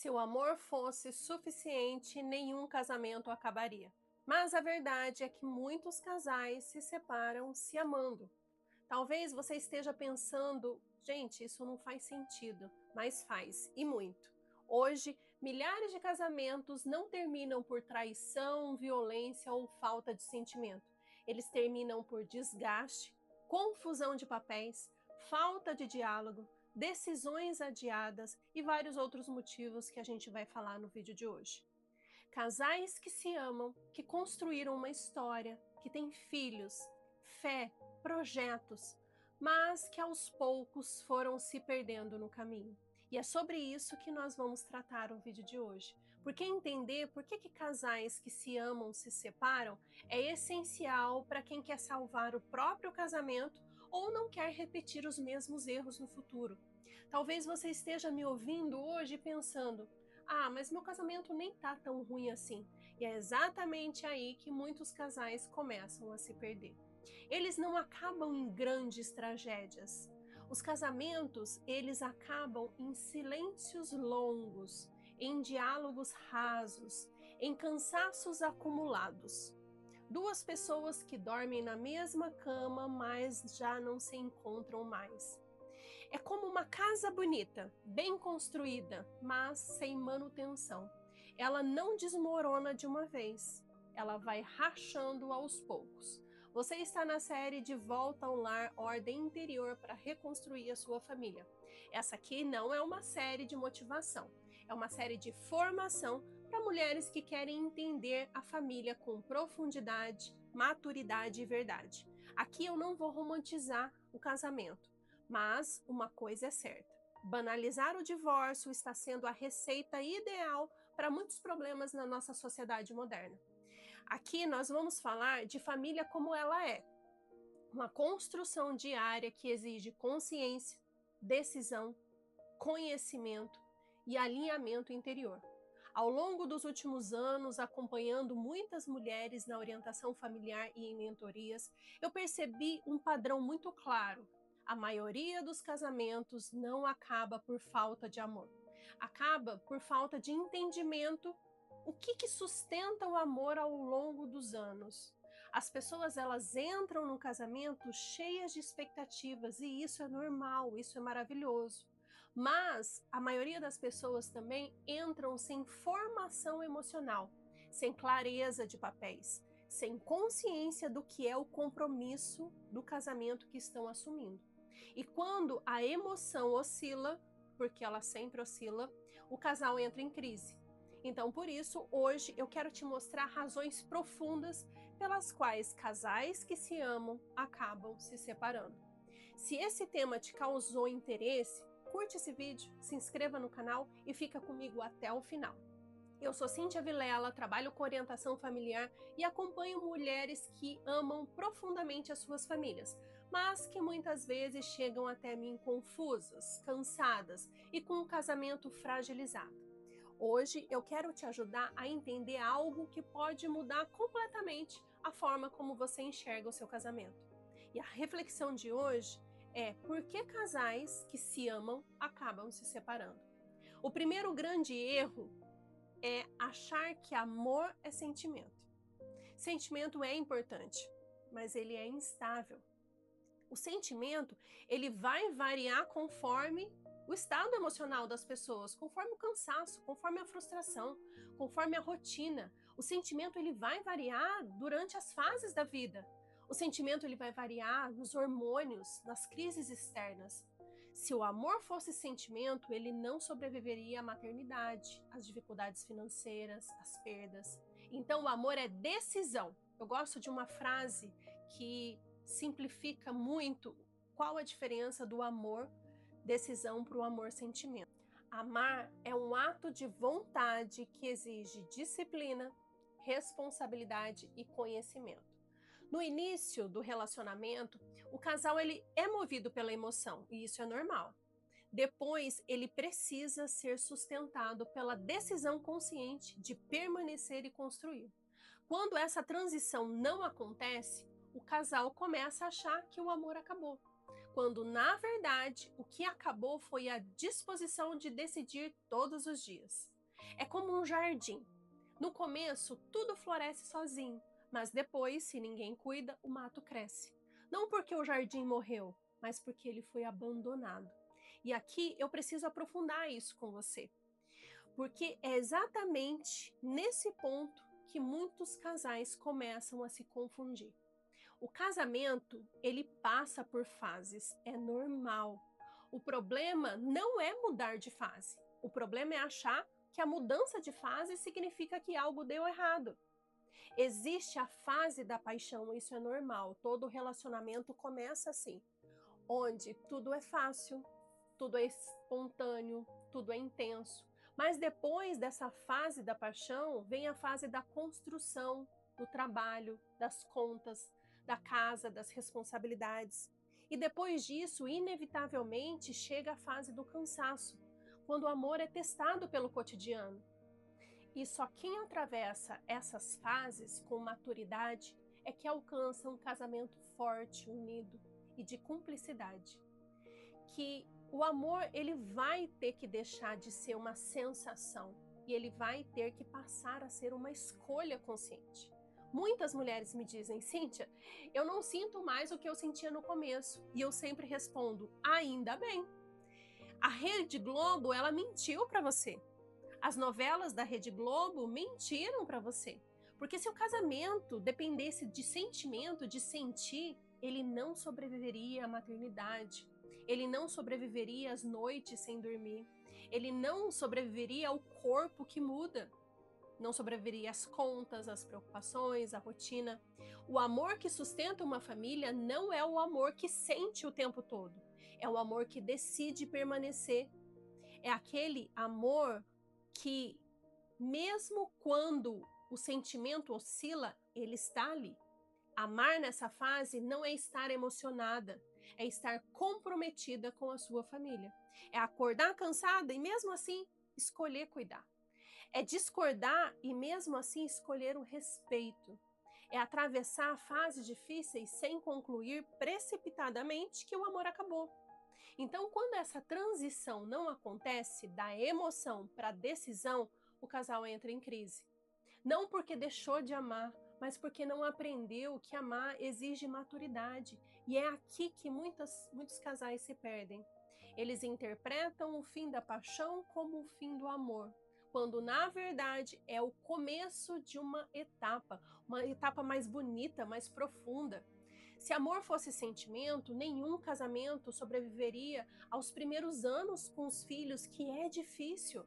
Se o amor fosse suficiente, nenhum casamento acabaria. Mas a verdade é que muitos casais se separam se amando. Talvez você esteja pensando, gente, isso não faz sentido, mas faz, e muito. Hoje, milhares de casamentos não terminam por traição, violência ou falta de sentimento. Eles terminam por desgaste, confusão de papéis, falta de diálogo, decisões adiadas e vários outros motivos que a gente vai falar no vídeo de hoje. Casais que se amam, que construíram uma história, que têm filhos, fé, projetos, mas que aos poucos foram se perdendo no caminho. E é sobre isso que nós vamos tratar o vídeo de hoje. Porque entender por que casais que se amam se separam é essencial para quem quer salvar o próprio casamento ou não quer repetir os mesmos erros no futuro. Talvez você esteja me ouvindo hoje pensando: ah, mas meu casamento nem tá tão ruim assim. E é exatamente aí que muitos casais começam a se perder. Eles não acabam em grandes tragédias. Os casamentos, eles acabam em silêncios longos, em diálogos rasos, em cansaços acumulados. Duas pessoas que dormem na mesma cama, mas já não se encontram mais. É como uma casa bonita, bem construída, mas sem manutenção. Ela não desmorona de uma vez, ela vai rachando aos poucos. Você está na série De Volta ao Lar, Ordem Interior para reconstruir a sua família. Essa aqui não é uma série de motivação, é uma série de formação para mulheres que querem entender a família com profundidade, maturidade e verdade. Aqui eu não vou romantizar o casamento. Mas uma coisa é certa: banalizar o divórcio está sendo a receita ideal para muitos problemas na nossa sociedade moderna. Aqui nós vamos falar de família como ela é, uma construção diária que exige consciência, decisão, conhecimento e alinhamento interior. Ao longo dos últimos anos, acompanhando muitas mulheres na orientação familiar e em mentorias, eu percebi um padrão muito claro. A maioria dos casamentos não acaba por falta de amor. Acaba por falta de entendimento. O que sustenta o amor ao longo dos anos? As pessoas, elas entram no casamento cheias de expectativas, e isso é normal, isso é maravilhoso. Mas a maioria das pessoas também entram sem formação emocional, sem clareza de papéis, sem consciência do que é o compromisso do casamento que estão assumindo. E quando a emoção oscila, porque ela sempre oscila, o casal entra em crise. Então, por isso, hoje eu quero te mostrar razões profundas pelas quais casais que se amam acabam se separando. Se esse tema te causou interesse, curte esse vídeo, se inscreva no canal e fica comigo até o final. Eu sou Cíntia Vilela, trabalho com orientação familiar e acompanho mulheres que amam profundamente as suas famílias, mas que muitas vezes chegam até mim confusas, cansadas e com um casamento fragilizado. Hoje eu quero te ajudar a entender algo que pode mudar completamente a forma como você enxerga o seu casamento. E a reflexão de hoje é: por que casais que se amam acabam se separando? O primeiro grande erro é achar que amor é sentimento. Sentimento é importante, mas ele é instável. O sentimento, ele vai variar conforme o estado emocional das pessoas, conforme o cansaço, conforme a frustração, conforme a rotina. O sentimento, ele vai variar durante as fases da vida. O sentimento, ele vai variar nos hormônios, nas crises externas. Se o amor fosse sentimento, ele não sobreviveria à maternidade, às dificuldades financeiras, às perdas. Então, o amor é decisão. Eu gosto de uma frase que simplifica muito qual a diferença do amor decisão para o amor sentimento. Amar é um ato de vontade que exige disciplina, responsabilidade e conhecimento. No início do relacionamento, o casal ele é movido pela emoção, e isso é normal. Depois, ele precisa ser sustentado pela decisão consciente de permanecer e construir. Quando essa transição não acontece, o casal começa a achar que o amor acabou, quando na verdade o que acabou foi a disposição de decidir todos os dias. É como um jardim. No começo, tudo floresce sozinho, mas depois, se ninguém cuida, o mato cresce. Não porque o jardim morreu, mas porque ele foi abandonado. E aqui eu preciso aprofundar isso com você, porque é exatamente nesse ponto que muitos casais começam a se confundir. O casamento, ele passa por fases, é normal. O problema não é mudar de fase. O problema é achar que a mudança de fase significa que algo deu errado. Existe a fase da paixão, isso é normal. Todo relacionamento começa assim, onde tudo é fácil, tudo é espontâneo, tudo é intenso. Mas depois dessa fase da paixão, vem a fase da construção, do trabalho, das contas, da casa, das responsabilidades. E depois disso, inevitavelmente, chega a fase do cansaço, quando o amor é testado pelo cotidiano. E só quem atravessa essas fases com maturidade é que alcança um casamento forte, unido e de cumplicidade. Que o amor, ele vai ter que deixar de ser uma sensação e ele vai ter que passar a ser uma escolha consciente. Muitas mulheres me dizem: Cíntia, eu não sinto mais o que eu sentia no começo. E eu sempre respondo: ainda bem. A Rede Globo, ela mentiu para você. As novelas da Rede Globo mentiram para você. Porque se o casamento dependesse de sentimento, de sentir, ele não sobreviveria à maternidade. Ele não sobreviveria às noites sem dormir. Ele não sobreviveria ao corpo que muda. Não sobreviveria às contas, às preocupações, à rotina. O amor que sustenta uma família não é o amor que sente o tempo todo. É o amor que decide permanecer. É aquele amor que, mesmo quando o sentimento oscila, ele está ali. Amar nessa fase não é estar emocionada, é estar comprometida com a sua família. É acordar cansada e mesmo assim escolher cuidar. É discordar e mesmo assim escolher o respeito. É atravessar fases difíceis sem concluir precipitadamente que o amor acabou. Então, quando essa transição não acontece da emoção para a decisão, o casal entra em crise. Não porque deixou de amar, mas porque não aprendeu que amar exige maturidade. E é aqui que muitos casais se perdem. Eles interpretam o fim da paixão como o fim do amor, quando na verdade é o começo de uma etapa mais bonita, mais profunda. Se amor fosse sentimento, nenhum casamento sobreviveria aos primeiros anos com os filhos, que é difícil.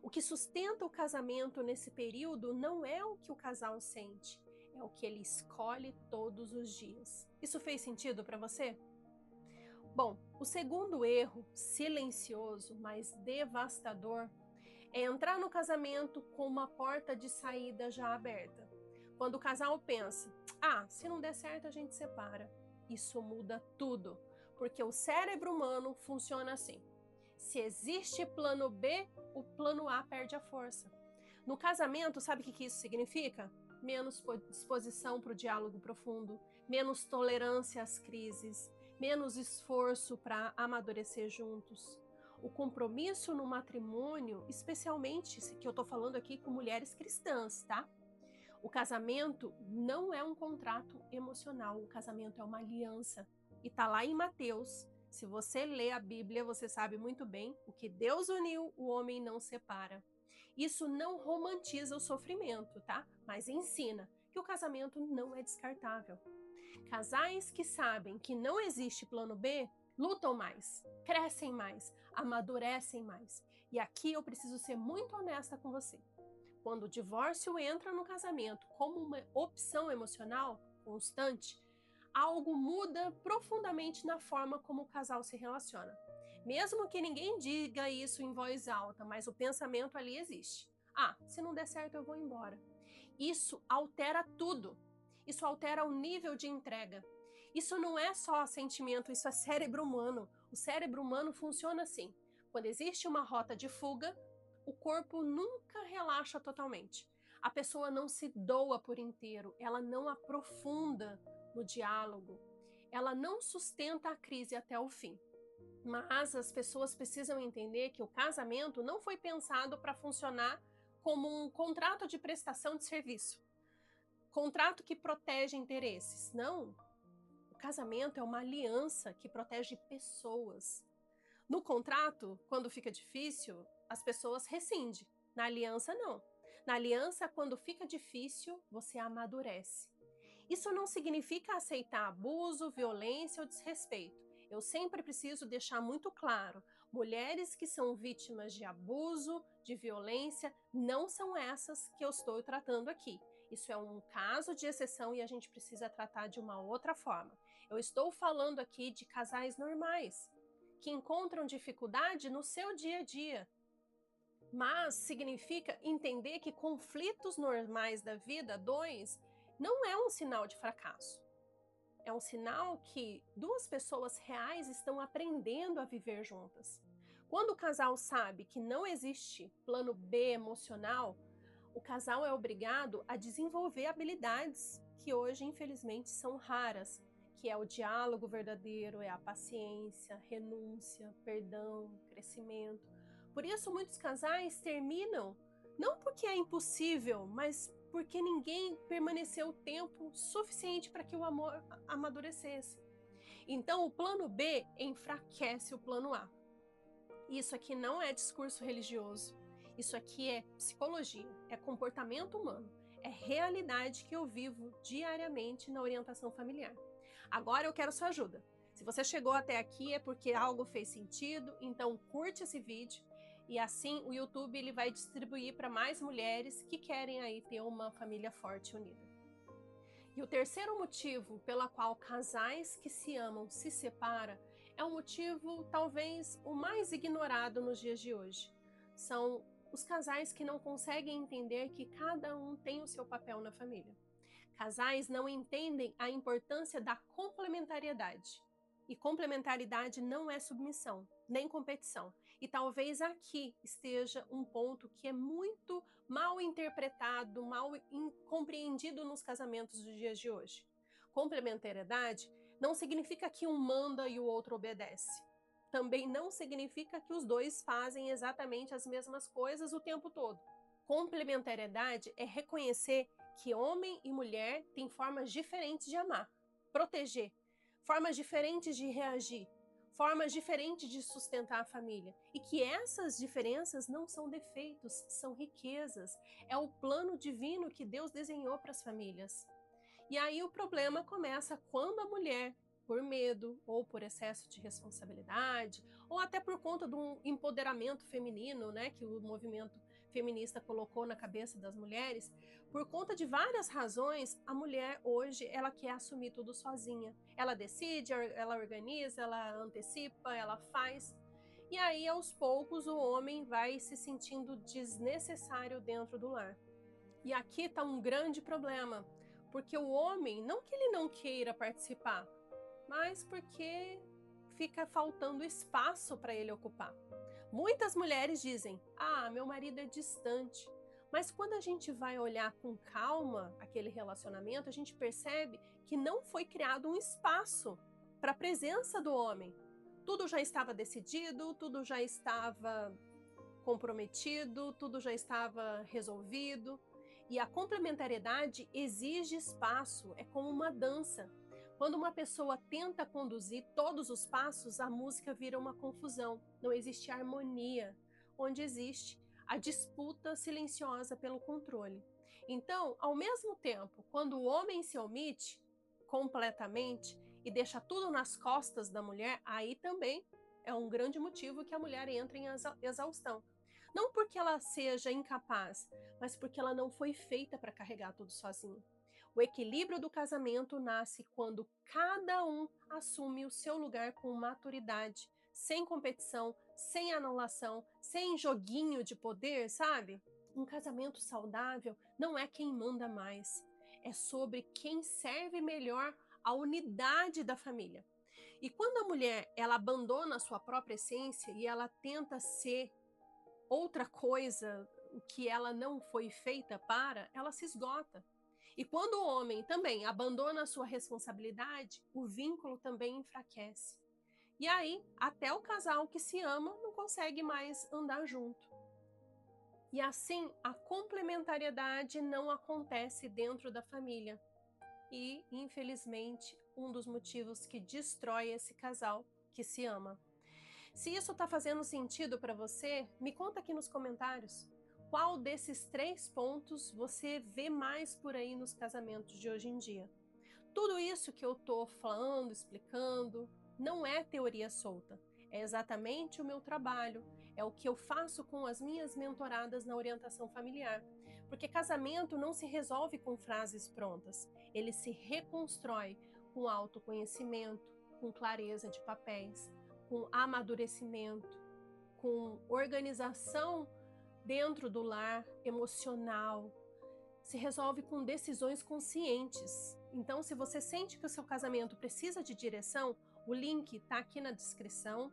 O que sustenta o casamento nesse período não é o que o casal sente, é o que ele escolhe todos os dias. Isso fez sentido para você? Bom, o segundo erro, silencioso, mas devastador, é entrar no casamento com uma porta de saída já aberta. Quando o casal pensa: se não der certo a gente separa. Isso muda tudo, porque o cérebro humano funciona assim. Se existe plano B, o plano A perde a força. No casamento, sabe o que isso significa? Menos disposição para o diálogo profundo, menos tolerância às crises, menos esforço para amadurecer juntos. O compromisso no matrimônio, especialmente que eu estou falando aqui com mulheres cristãs, tá? O casamento não é um contrato emocional, o casamento é uma aliança. E tá lá em Mateus. Se você lê a Bíblia, você sabe muito bem: o que Deus uniu, o homem não separa. Isso não romantiza o sofrimento, tá? Mas ensina que o casamento não é descartável. Casais que sabem que não existe plano B lutam mais, crescem mais, amadurecem mais. E aqui eu preciso ser muito honesta com você. Quando o divórcio entra no casamento como uma opção emocional constante, algo muda profundamente na forma como o casal se relaciona. Mesmo que ninguém diga isso em voz alta, mas o pensamento ali existe. Se não der certo eu vou embora. Isso altera tudo. Isso altera o nível de entrega. Isso não é só sentimento, isso é cérebro humano. O cérebro humano funciona assim. Quando existe uma rota de fuga, o corpo nunca relaxa totalmente. A pessoa não se doa por inteiro, ela não aprofunda no diálogo, ela não sustenta a crise até o fim. Mas as pessoas precisam entender que o casamento não foi pensado para funcionar como um contrato de prestação de serviço, contrato que protege interesses. Não, o casamento é uma aliança que protege pessoas. No contrato, quando fica difícil, as pessoas rescindem. Na aliança, não. Na aliança, quando fica difícil, você amadurece. Isso não significa aceitar abuso, violência ou desrespeito. Eu sempre preciso deixar muito claro: mulheres que são vítimas de abuso, de violência, não são essas que eu estou tratando aqui. Isso é um caso de exceção e a gente precisa tratar de uma outra forma. Eu estou falando aqui de casais normais, que encontram dificuldade no seu dia a dia. Mas significa entender que conflitos normais da vida dois não é um sinal de fracasso. É um sinal que duas pessoas reais estão aprendendo a viver juntas. Quando o casal sabe que não existe plano B emocional, o casal é obrigado a desenvolver habilidades que hoje, infelizmente, são raras, que é o diálogo verdadeiro, é a paciência, renúncia, perdão, crescimento. Por isso, muitos casais terminam não porque é impossível, mas porque ninguém permaneceu tempo suficiente para que o amor amadurecesse. Então, o plano B enfraquece o plano A. Isso aqui não é discurso religioso. Isso aqui é psicologia, é comportamento humano, é realidade que eu vivo diariamente na orientação familiar. Agora eu quero sua ajuda. Se você chegou até aqui é porque algo fez sentido, então curte esse vídeo e assim o YouTube ele vai distribuir para mais mulheres que querem aí ter uma família forte e unida. E o terceiro motivo pela qual casais que se amam se separam é um motivo talvez o mais ignorado nos dias de hoje. São os casais que não conseguem entender que cada um tem o seu papel na família. Casais não entendem a importância da complementariedade. E complementaridade não é submissão, nem competição. E talvez aqui esteja um ponto que é muito mal interpretado, mal compreendido nos casamentos dos dias de hoje. Complementariedade não significa que um manda e o outro obedece. Também não significa que os dois fazem exatamente as mesmas coisas o tempo todo. Complementariedade é reconhecer que homem e mulher têm formas diferentes de amar, proteger, formas diferentes de reagir, formas diferentes de sustentar a família. E que essas diferenças não são defeitos, são riquezas. É o plano divino que Deus desenhou para as famílias. E aí o problema começa quando a mulher, por medo ou por excesso de responsabilidade, ou até por conta de um empoderamento feminino, né, que o movimento feminista colocou na cabeça das mulheres, por conta de várias razões, a mulher hoje ela quer assumir tudo sozinha. Ela decide, ela organiza, ela antecipa, ela faz. E aí, aos poucos, o homem vai se sentindo desnecessário dentro do lar. E aqui está um grande problema, porque o homem, não que ele não queira participar, mas porque fica faltando espaço para ele ocupar. Muitas mulheres dizem: "Ah, meu marido é distante". Mas quando a gente vai olhar com calma aquele relacionamento, a gente percebe que não foi criado um espaço para a presença do homem. Tudo já estava decidido, tudo já estava comprometido, tudo já estava resolvido. E a complementariedade exige espaço, é como uma dança. Quando uma pessoa tenta conduzir todos os passos, a música vira uma confusão, não existe harmonia, onde existe a disputa silenciosa pelo controle. Então, ao mesmo tempo, quando o homem se omite completamente e deixa tudo nas costas da mulher, aí também é um grande motivo que a mulher entra em exaustão. Não porque ela seja incapaz, mas porque ela não foi feita para carregar tudo sozinha. O equilíbrio do casamento nasce quando cada um assume o seu lugar com maturidade, sem competição, sem anulação, sem joguinho de poder, sabe? Um casamento saudável não é quem manda mais, é sobre quem serve melhor a unidade da família. E quando a mulher ela abandona a sua própria essência e ela tenta ser outra coisa, o que ela não foi feita para, ela se esgota. E quando o homem também abandona a sua responsabilidade, o vínculo também enfraquece. E aí, até o casal que se ama não consegue mais andar junto. E assim, a complementariedade não acontece dentro da família. E, infelizmente, um dos motivos que destrói esse casal que se ama. Se isso está fazendo sentido para você, me conta aqui nos comentários. Qual desses 3 pontos você vê mais por aí nos casamentos de hoje em dia? Tudo isso que eu estou falando, explicando, não é teoria solta. É exatamente o meu trabalho, é o que eu faço com as minhas mentoradas na orientação familiar. Porque casamento não se resolve com frases prontas, ele se reconstrói com autoconhecimento, com clareza de papéis, com amadurecimento, com organização dentro do lar emocional, se resolve com decisões conscientes. Então, se você sente que o seu casamento precisa de direção, o link está aqui na descrição.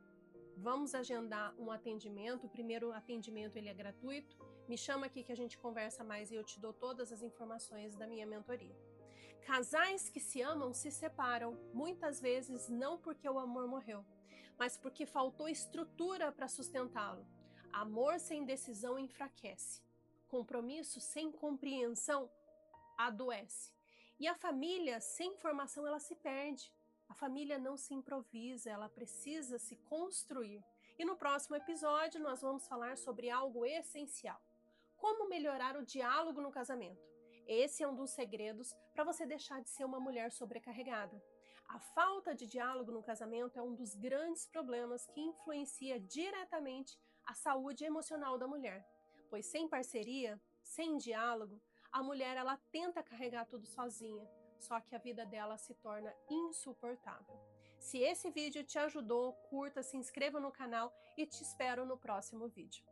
Vamos agendar um atendimento. O primeiro atendimento ele é gratuito. Me chama aqui que a gente conversa mais e eu te dou todas as informações da minha mentoria. Casais que se amam se separam, muitas vezes não porque o amor morreu, mas porque faltou estrutura para sustentá-lo. Amor sem decisão enfraquece. Compromisso sem compreensão adoece. E a família sem formação ela se perde. A família não se improvisa, ela precisa se construir. E no próximo episódio nós vamos falar sobre algo essencial: como melhorar o diálogo no casamento. Esse é um dos segredos para você deixar de ser uma mulher sobrecarregada. A falta de diálogo no casamento é um dos grandes problemas que influencia diretamente a saúde emocional da mulher, pois sem parceria, sem diálogo, a mulher ela tenta carregar tudo sozinha, só que a vida dela se torna insuportável. Se esse vídeo te ajudou, curta, se inscreva no canal e te espero no próximo vídeo.